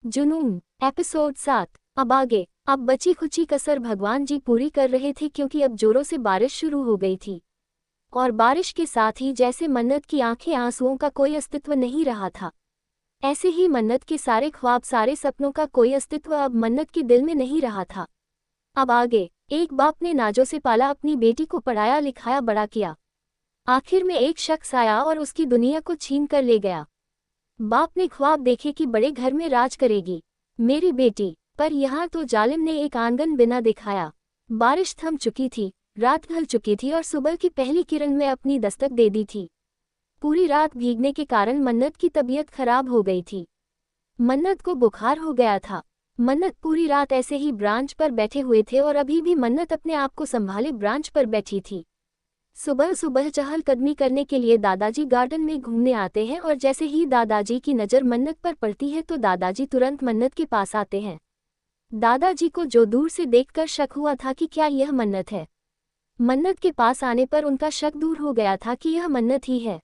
जुनून एपिसोड 7। अब आगे। अब बची खुची कसर भगवान जी पूरी कर रहे थे क्योंकि अब जोरों से बारिश शुरू हो गई थी। और बारिश के साथ ही जैसे मन्नत की आंखें आंसुओं का कोई अस्तित्व नहीं रहा था, ऐसे ही मन्नत के सारे ख्वाब सारे सपनों का कोई अस्तित्व अब मन्नत के दिल में नहीं रहा था। अब आगे। एक बाप ने नाजों से पाला अपनी बेटी को पढ़ाया लिखाया बड़ा किया। आखिर में एक शख्स आया और उसकी दुनिया को छीन कर ले गया। बाप ने ख्वाब देखे कि बड़े घर में राज करेगी मेरी बेटी, पर यहाँ तो जालिम ने एक आंगन बिना दिखाया। बारिश थम चुकी थी, रात ढल चुकी थी और सुबह की पहली किरण में अपनी दस्तक दे दी थी। पूरी रात भीगने के कारण मन्नत की तबीयत खराब हो गई थी। मन्नत को बुखार हो गया था। मन्नत पूरी रात ऐसे ही ब्रांच पर बैठे हुए थे और अभी भी मन्नत अपने आप को संभाले ब्रांच पर बैठी थी। सुबह सुबह चहलकदमी करने के लिए दादाजी गार्डन में घूमने आते हैं और जैसे ही दादाजी की नज़र मन्नत पर पड़ती है तो दादाजी तुरंत मन्नत के पास आते हैं। दादाजी को जो दूर से देखकर शक हुआ था कि क्या यह मन्नत है, मन्नत के पास आने पर उनका शक दूर हो गया था कि यह मन्नत ही है।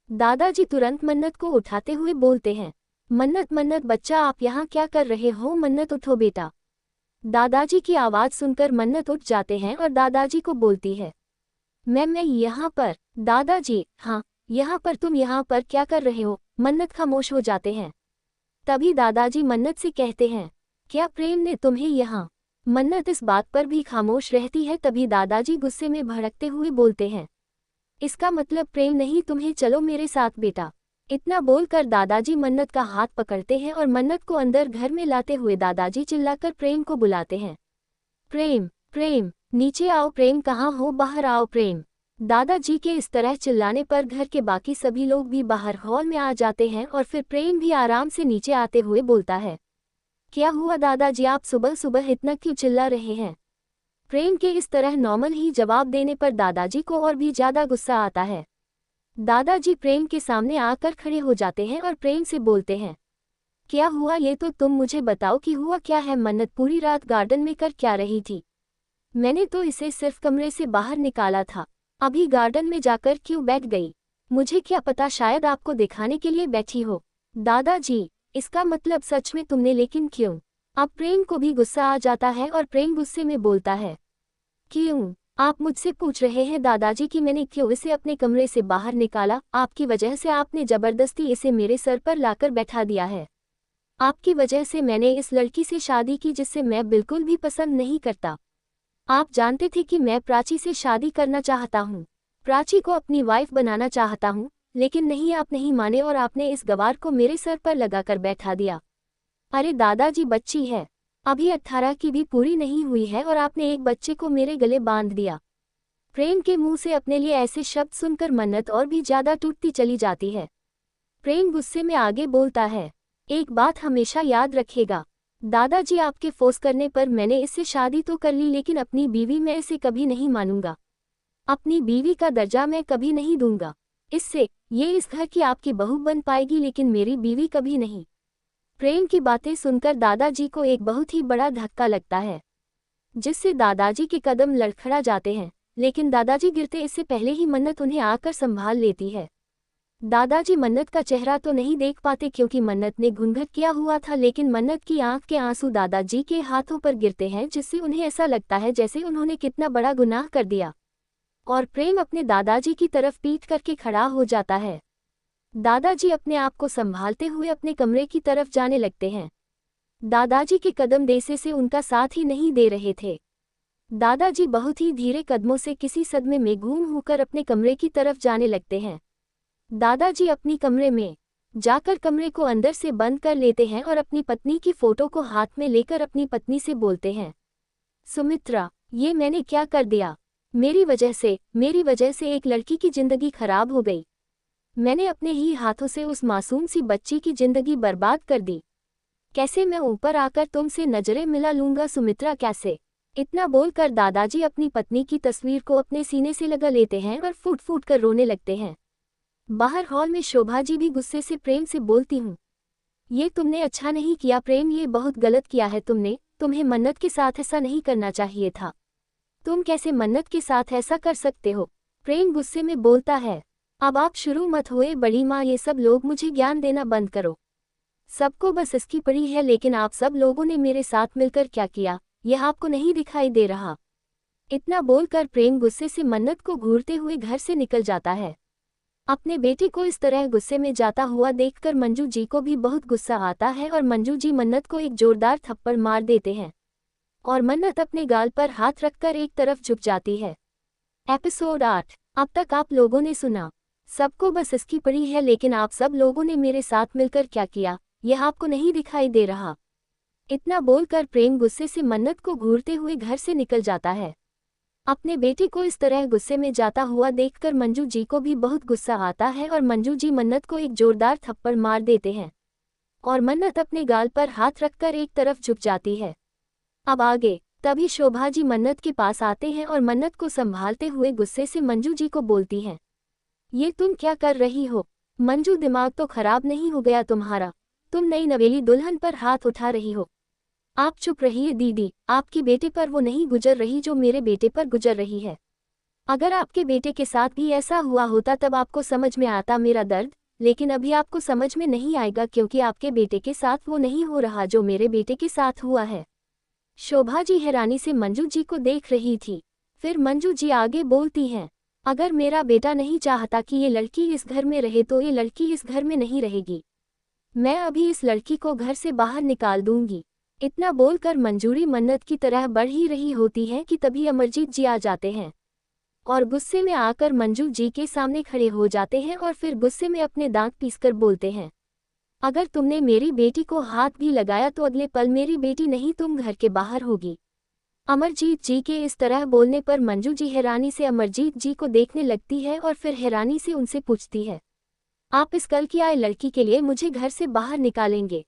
दादाजी तुरंत मन्नत को उठाते हुए बोलते हैं, मन्नत मन्नत बच्चा आप यहाँ क्या कर रहे हो, मन्नत उठो बेटा। दादाजी की आवाज़ सुनकर मन्नत उठ जाते हैं और दादाजी को बोलती है, मैं यहाँ पर। दादाजी, हाँ यहाँ पर, तुम यहाँ पर क्या कर रहे हो। मन्नत खामोश हो जाते हैं। तभी दादाजी मन्नत से कहते हैं, क्या प्रेम ने तुम्हें यहाँ। मन्नत इस बात पर भी खामोश रहती है। तभी दादाजी गुस्से में भड़कते हुए बोलते हैं, इसका मतलब प्रेम नहीं तुम्हें, चलो मेरे साथ बेटा। इतना बोलकर दादाजी मन्नत का हाथ पकड़ते हैं और मन्नत को अंदर घर में लाते हुए दादाजी चिल्लाकर प्रेम को बुलाते हैं, प्रेम प्रेम नीचे आओ, प्रेम कहाँ हो, बाहर आओ प्रेम। दादाजी के इस तरह चिल्लाने पर घर के बाकी सभी लोग भी बाहर हॉल में आ जाते हैं और फिर प्रेम भी आराम से नीचे आते हुए बोलता है, क्या हुआ दादाजी, आप सुबह सुबह इतना क्यों चिल्ला रहे हैं। प्रेम के इस तरह नॉर्मल ही जवाब देने पर दादाजी को और भी ज्यादा गुस्सा आता है। दादाजी प्रेम के सामने आकर खड़े हो जाते हैं और प्रेम से बोलते हैं, क्या हुआ ये तो तुम मुझे बताओ कि हुआ क्या है। मन्नत पूरी रात गार्डन में कर क्या रही थी। मैंने तो इसे सिर्फ कमरे से बाहर निकाला था, अभी गार्डन में जाकर क्यों बैठ गई, मुझे क्या पता, शायद आपको दिखाने के लिए बैठी हो। दादाजी, इसका मतलब सच में तुमने, लेकिन क्यों। अब प्रेम को भी गुस्सा आ जाता है और प्रेम गुस्से में बोलता है, क्यों आप मुझसे पूछ रहे हैं दादाजी कि मैंने क्यों इसे अपने कमरे से बाहर निकाला। आपकी वजह से आपने जबरदस्ती इसे मेरे सर पर लाकर बैठा दिया है। आपकी वजह से मैंने इस लड़की से शादी की जिससे मैं बिल्कुल भी पसंद नहीं करता। आप जानते थे कि मैं प्राची से शादी करना चाहता हूँ, प्राची को अपनी वाइफ बनाना चाहता हूँ, लेकिन नहीं, आप नहीं माने और आपने इस गवार को मेरे सर पर लगाकर बैठा दिया। अरे दादाजी, बच्ची है, अभी 18 की भी पूरी नहीं हुई है और आपने एक बच्चे को मेरे गले बांध दिया। प्रेम के मुंह से अपने लिए ऐसे शब्द सुनकर मन्नत और भी ज्यादा टूटती चली जाती है। प्रेम गुस्से में आगे बोलता है, एक बात हमेशा याद रखेगा दादाजी, आपके फोर्स करने पर मैंने इससे शादी तो कर ली, लेकिन अपनी बीवी मैं इसे कभी नहीं मानूंगा। अपनी बीवी का दर्जा मैं कभी नहीं दूंगा इससे। ये इस घर की आपकी बहू बन पाएगी, लेकिन मेरी बीवी कभी नहीं। प्रेम की बातें सुनकर दादाजी को एक बहुत ही बड़ा धक्का लगता है, जिससे दादाजी के कदम लड़खड़ा जाते हैं, लेकिन दादाजी गिरते इससे पहले ही मन्नत उन्हें आकर संभाल लेती है। दादाजी मन्नत का चेहरा तो नहीं देख पाते क्योंकि मन्नत ने घूंघट किया हुआ था, लेकिन मन्नत की आंख के आंसू दादाजी के हाथों पर गिरते हैं, जिससे उन्हें ऐसा लगता है जैसे उन्होंने कितना बड़ा गुनाह कर दिया। और प्रेम अपने दादाजी की तरफ पीठ करके खड़ा हो जाता है। दादाजी अपने आप को संभालते हुए अपने कमरे की तरफ जाने लगते हैं। दादाजी के कदम देसे से उनका साथ ही नहीं दे रहे थे। दादाजी बहुत ही धीरे कदमों से किसी सदमे में गुम होकर अपने कमरे की तरफ जाने लगते हैं। दादाजी अपनी कमरे में जाकर कमरे को अंदर से बंद कर लेते हैं और अपनी पत्नी की फोटो को हाथ में लेकर अपनी पत्नी से बोलते हैं, सुमित्रा, ये मैंने क्या कर दिया। मेरी वजह से एक लड़की की जिंदगी खराब हो गई। मैंने अपने ही हाथों से उस मासूम सी बच्ची की जिंदगी बर्बाद कर दी। कैसे मैं ऊपर आकर तुमसे नजरें मिला लूंगा सुमित्रा, कैसे। इतना बोलकर दादाजी अपनी पत्नी की तस्वीर को अपने सीने से लगा लेते हैं और फूट फूट कर रोने लगते हैं। बाहर हॉल में शोभा जी भी गुस्से से प्रेम से बोलती हूँ, ये तुमने अच्छा नहीं किया प्रेम, ये बहुत गलत किया है तुमने, तुम्हें मन्नत के साथ ऐसा नहीं करना चाहिए था। तुम कैसे मन्नत के साथ ऐसा कर सकते हो। प्रेम गुस्से में बोलता है, अब आप शुरू मत हुए बड़ी माँ, ये सब लोग मुझे ज्ञान देना बंद करो। सबको बस इसकी पड़ी है, लेकिन आप सब लोगों ने मेरे साथ मिलकर क्या किया, यह आपको नहीं दिखाई दे रहा। इतना बोलकर प्रेम गुस्से से मन्नत को घूरते हुए घर से निकल जाता है। अपने बेटे को इस तरह गुस्से में जाता हुआ देखकर मंजू जी को भी बहुत गुस्सा आता है और मंजू जी मन्नत को एक जोरदार थप्पड़ मार देते हैं और मन्नत अपने गाल पर हाथ रखकर एक तरफ झुक जाती है। एपिसोड 8। अब तक आप लोगों ने सुना, सबको बस इसकी पड़ी है, लेकिन आप सब लोगों ने मेरे साथ मिलकर क्या किया, यह आपको नहीं दिखाई दे रहा। इतना बोलकर प्रेम गुस्से से मन्नत को घूरते हुए घर से निकल जाता है। अपने बेटे को इस तरह गुस्से में जाता हुआ देखकर मंजू जी को भी बहुत गुस्सा आता है और मंजू जी मन्नत को एक जोरदार थप्पड़ मार देते हैं और मन्नत अपने गाल पर हाथ रखकर एक तरफ झुक जाती है। अब आगे। तभी शोभा जी मन्नत के पास आते हैं और मन्नत को संभालते हुए गुस्से से मंजू जी को बोलती हैं, ये तुम क्या कर रही हो? मंजू, दिमाग तो खराब नहीं हो गया तुम्हारा? तुम नई नवेली दुल्हन पर हाथ उठा रही हो। आप चुप रहिए दीदी, आपकी बेटे पर वो नहीं गुजर रही जो मेरे बेटे पर गुजर रही है। अगर आपके बेटे के साथ भी ऐसा हुआ होता तब आपको समझ में आता मेरा दर्द, लेकिन अभी आपको समझ में नहीं आएगा क्योंकि आपके बेटे के साथ वो नहीं हो रहा जो मेरे बेटे के साथ हुआ है। शोभा जी हैरानी से मंजू जी को देख रही थी। फिर मंजू जी आगे बोलती हैं, अगर मेरा बेटा नहीं चाहता कि ये लड़की इस घर में रहे तो ये लड़की इस घर में नहीं रहेगी। मैं अभी इस लड़की को घर से बाहर निकाल दूंगी। इतना बोलकर मंजूरी मन्नत की तरह बढ़ ही रही होती है कि तभी अमरजीत जी आ जाते हैं और गुस्से में आकर मंजू जी के सामने खड़े हो जाते हैं और फिर गुस्से में अपने दांत पीसकर बोलते हैं, अगर तुमने मेरी बेटी को हाथ भी लगाया तो अगले पल मेरी बेटी नहीं तुम घर के बाहर होगी। अमरजीत जी के इस तरह बोलने पर मंजू जी हैरानी से अमरजीत जी को देखने लगती है और फिर हैरानी से उनसे पूछती है, आप इस कल की आए लड़की के लिए मुझे घर से बाहर निकालेंगे?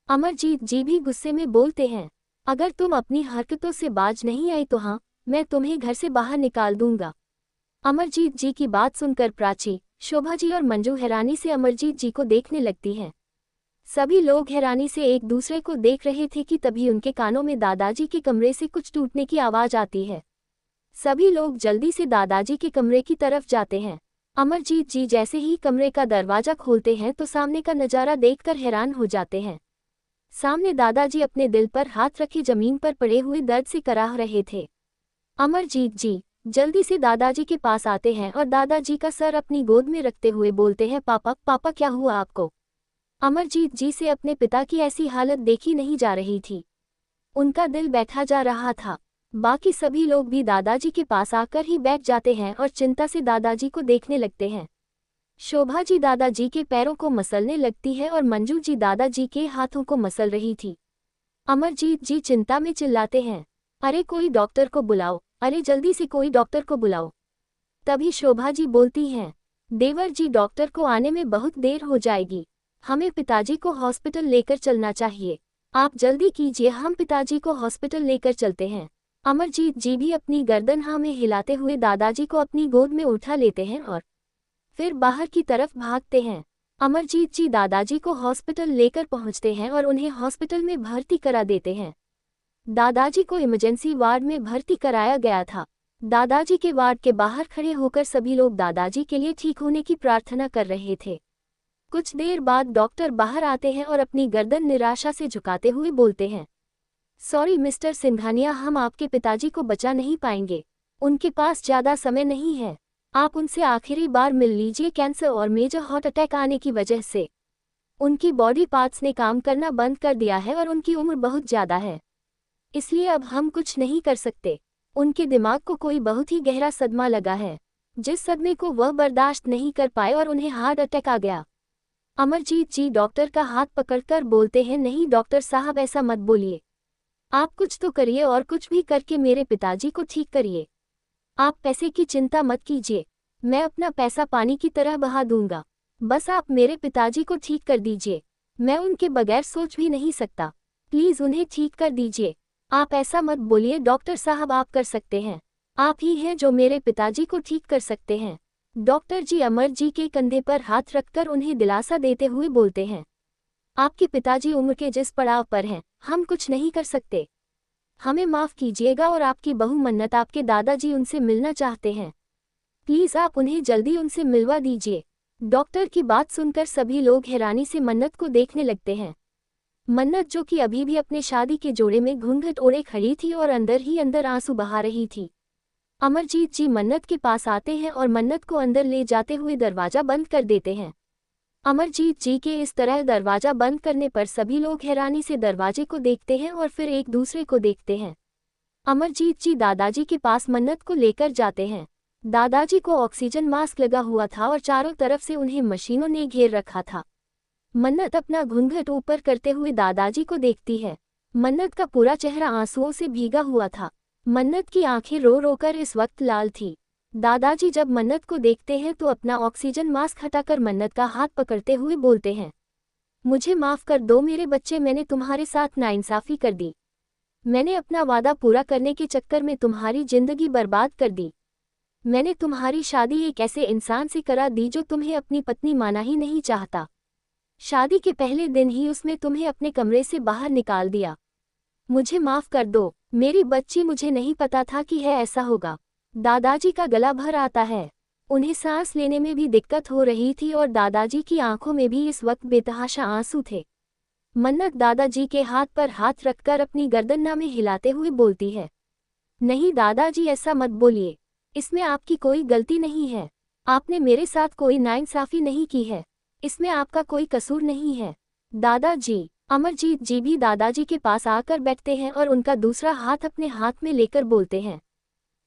अमरजीत जी भी गुस्से में बोलते हैं, अगर तुम अपनी हरकतों से बाज नहीं आई तो हाँ, मैं तुम्हें घर से बाहर निकाल दूंगा। अमरजीत जी की बात सुनकर प्राची, शोभा जी और मंजू हैरानी से अमरजीत जी को देखने लगती हैं। सभी लोग हैरानी से एक दूसरे को देख रहे थे कि तभी उनके कानों में दादाजी के कमरे से कुछ टूटने की आवाज आती है। सभी लोग जल्दी से दादाजी के कमरे की तरफ जाते हैं। अमरजीत जी जैसे ही कमरे का दरवाजा खोलते हैं तो सामने का नजारा देखकर हैरान हो जाते हैं। सामने दादाजी अपने दिल पर हाथ रखे जमीन पर पड़े हुए दर्द से कराह रहे थे। अमरजीत जी जल्दी से दादाजी के पास आते हैं और दादाजी का सर अपनी गोद में रखते हुए बोलते हैं, पापा पापा क्या हुआ आपको? अमरजीत जी से अपने पिता की ऐसी हालत देखी नहीं जा रही थी। उनका दिल बैठा जा रहा था। बाकी सभी लोग भी दादाजी के पास आकर ही बैठ जाते हैं और चिंता से दादाजी को देखने लगते हैं। शोभा जी दादाजी के पैरों को मसलने लगती है और मंजू जी दादाजी के हाथों को मसल रही थी। अमरजीत जी चिंता में चिल्लाते हैं, अरे कोई डॉक्टर को बुलाओ, अरे जल्दी से कोई डॉक्टर को बुलाओ। तभी शोभा जी बोलती हैं, देवर जी डॉक्टर को आने में बहुत देर हो जाएगी, हमें पिताजी को हॉस्पिटल लेकर चलना चाहिए। आप जल्दी कीजिए, हम पिताजी को हॉस्पिटल लेकर चलते हैं। अमरजीत जी भी अपनी गर्दन हाँ में हिलाते हुए दादाजी को अपनी गोद में उठा लेते हैं और फिर बाहर की तरफ भागते हैं। अमरजीत जी दादाजी को हॉस्पिटल लेकर पहुंचते हैं और उन्हें हॉस्पिटल में भर्ती करा देते हैं। दादाजी को इमरजेंसी वार्ड में भर्ती कराया गया था। दादाजी के वार्ड के बाहर खड़े होकर सभी लोग दादाजी के लिए ठीक होने की प्रार्थना कर रहे थे। कुछ देर बाद डॉक्टर बाहर आते हैं और अपनी गर्दन निराशा से झुकाते हुए बोलते हैं, सॉरी मिस्टर सिंघानिया, हम आपके पिताजी को बचा नहीं पाएंगे। उनके पास ज़्यादा समय नहीं है। आप उनसे आखिरी बार मिल लीजिए। कैंसर और मेजर हार्ट अटैक आने की वजह से उनकी बॉडी पार्ट्स ने काम करना बंद कर दिया है और उनकी उम्र बहुत ज़्यादा है, इसलिए अब हम कुछ नहीं कर सकते। उनके दिमाग को कोई बहुत ही गहरा सदमा लगा है, जिस सदमे को वह बर्दाश्त नहीं कर पाए और उन्हें हार्ट अटैक आ गया। अमरजीत जी डॉक्टर का हाथ पकड़कर बोलते हैं, नहीं डॉक्टर साहब ऐसा मत बोलिए, आप कुछ तो करिए और कुछ भी करके मेरे पिताजी को ठीक करिए। आप पैसे की चिंता मत कीजिए, मैं अपना पैसा पानी की तरह बहा दूंगा, बस आप मेरे पिताजी को ठीक कर दीजिए। मैं उनके बगैर सोच भी नहीं सकता, प्लीज़ उन्हें ठीक कर दीजिए। आप ऐसा मत बोलिए डॉक्टर साहब, आप कर सकते हैं, आप ही हैं जो मेरे पिताजी को ठीक कर सकते हैं। डॉक्टर जी अमर जी के कंधे पर हाथ रखकर उन्हें दिलासा देते हुए बोलते हैं, आपके पिताजी उम्र के जिस पड़ाव पर हैं, हम कुछ नहीं कर सकते, हमें माफ़ कीजिएगा। और आपकी बहू मन्नत, आपके दादाजी उनसे मिलना चाहते हैं, प्लीज़ आप उन्हें जल्दी उनसे मिलवा दीजिए। डॉक्टर की बात सुनकर सभी लोग हैरानी से मन्नत को देखने लगते हैं। मन्नत, जो कि अभी भी अपने शादी के जोड़े में घूंघट ओढ़े खड़ी थी और अंदर ही अंदर आंसू बहा रही थी। अमरजीत जी मन्नत के पास आते हैं और मन्नत को अंदर ले जाते हुए दरवाजा बंद कर देते हैं। अमरजीत जी के इस तरह दरवाजा बंद करने पर सभी लोग हैरानी से दरवाजे को देखते हैं और फिर एक दूसरे को देखते हैं। अमरजीत जी दादाजी के पास मन्नत को लेकर जाते हैं। दादाजी को ऑक्सीजन मास्क लगा हुआ था और चारों तरफ से उन्हें मशीनों ने घेर रखा था। मन्नत अपना घूंघट ऊपर करते हुए दादाजी को देखती है। मन्नत का पूरा चेहरा आंसुओं से भीगा हुआ था। मन्नत की आंखें रो रोकर इस वक्त लाल थी। दादाजी जब मन्नत को देखते हैं तो अपना ऑक्सीजन मास्क हटाकर मन्नत का हाथ पकड़ते हुए बोलते हैं, मुझे माफ़ कर दो मेरे बच्चे, मैंने तुम्हारे साथ नाइंसाफ़ी कर दी। मैंने अपना वादा पूरा करने के चक्कर में तुम्हारी जिंदगी बर्बाद कर दी। मैंने तुम्हारी शादी एक ऐसे इंसान से करा दी जो तुम्हें अपनी पत्नी माना ही नहीं चाहता। शादी के पहले दिन ही उसने तुम्हें अपने कमरे से बाहर निकाल दिया। मुझे माफ़ कर दो मेरी बच्ची, मुझे नहीं पता था कि है ऐसा होगा। दादाजी का गला भर आता है। उन्हें सांस लेने में भी दिक्कत हो रही थी और दादाजी की आंखों में भी इस वक्त बेतहाशा आंसू थे। मन्नत दादाजी के हाथ पर हाथ रखकर अपनी गर्दन में हिलाते हुए बोलती है, नहीं दादाजी, ऐसा मत बोलिए, इसमें आपकी कोई गलती नहीं है। आपने मेरे साथ कोई नाइंसाफ़ी नहीं की है, इसमें आपका कोई कसूर नहीं है। दादाजी। अमरजीत जी भी दादाजी के पास आकर बैठते हैं और उनका दूसरा हाथ अपने हाथ में लेकर बोलते हैं,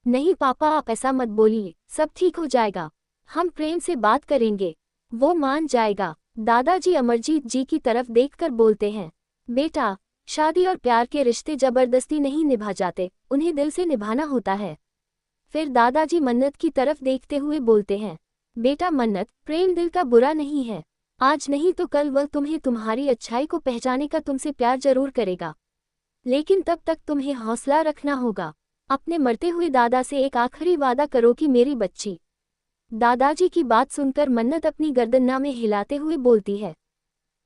नहीं पापा, आप ऐसा मत बोलिए, सब ठीक हो जाएगा। हम प्रेम से बात करेंगे, वो मान जाएगा। दादाजी अमरजीत जी की तरफ देखकर बोलते हैं, बेटा, शादी और प्यार के रिश्ते जबरदस्ती नहीं निभा जाते, उन्हें दिल से निभाना होता है। फिर दादाजी मन्नत की तरफ देखते हुए बोलते हैं, बेटा मन्नत, प्रेम दिल का बुरा नहीं है। आज नहीं तो कल वह तुम्हें तुम्हारी अच्छाई को पहचाने का तुमसे प्यार जरूर करेगा, लेकिन तब तक तुम्हें हौसला रखना होगा। अपने मरते हुए दादा से एक आखिरी वादा करो कि मेरी बच्ची। दादाजी की बात सुनकर मन्नत अपनी गर्दन में हिलाते हुए बोलती है,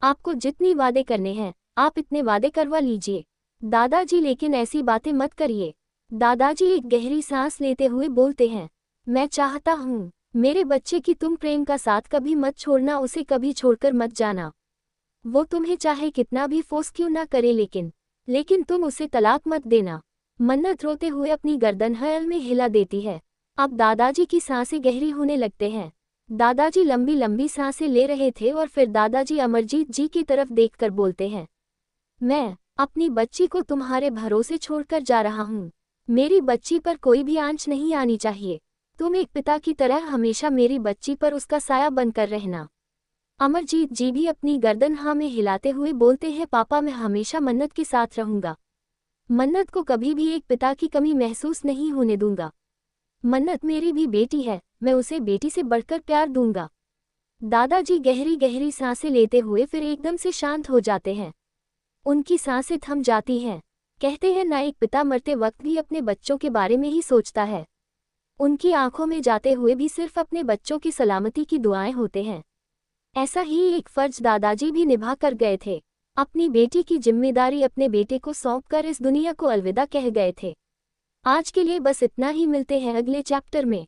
आपको जितनी वादे करने हैं आप इतने वादे करवा लीजिए। दादाजी, लेकिन ऐसी बातें मत करिए। दादाजी एक गहरी सांस लेते हुए बोलते हैं, मैं चाहता हूँ मेरे बच्चे की तुम प्रेम का साथ कभी मत छोड़ना, उसे कभी छोड़कर मत जाना। वो तुम्हें चाहे कितना भी फोर्स क्यों ना करे, लेकिन तुम उसे तलाक मत देना। मन्नत रोते हुए अपनी गर्दन हयल में हिला देती है। अब दादाजी की सांसें गहरी होने लगते हैं। दादाजी लंबी लंबी सांसें ले रहे थे और फिर दादाजी अमरजीत जी की तरफ देखकर बोलते हैं, मैं अपनी बच्ची को तुम्हारे भरोसे छोड़कर जा रहा हूँ। मेरी बच्ची पर कोई भी आंच नहीं आनी चाहिए। तुम एक पिता की तरह हमेशा मेरी बच्ची पर उसका साया बनकर रहना। अमरजीत जी भी अपनी गर्दन हाँ में हिलाते हुए बोलते हैं, पापा, मैं हमेशा मन्नत के साथ रहूंगा। मन्नत को कभी भी एक पिता की कमी महसूस नहीं होने दूंगा। मन्नत मेरी भी बेटी है, मैं उसे बेटी से बढ़कर प्यार दूंगा। दादाजी गहरी गहरी सांसें लेते हुए फिर एकदम से शांत हो जाते हैं। उनकी सांसें थम जाती हैं। कहते हैं ना, एक पिता मरते वक्त भी अपने बच्चों के बारे में ही सोचता है। उनकी आंखों में जाते हुए भी सिर्फ अपने बच्चों की सलामती की दुआएं होते हैं। ऐसा ही एक फर्ज दादाजी भी निभा कर गए थे। अपनी बेटी की जिम्मेदारी अपने बेटे को सौंपकर इस दुनिया को अलविदा कह गए थे। आज के लिए बस इतना ही, मिलते हैं अगले चैप्टर में।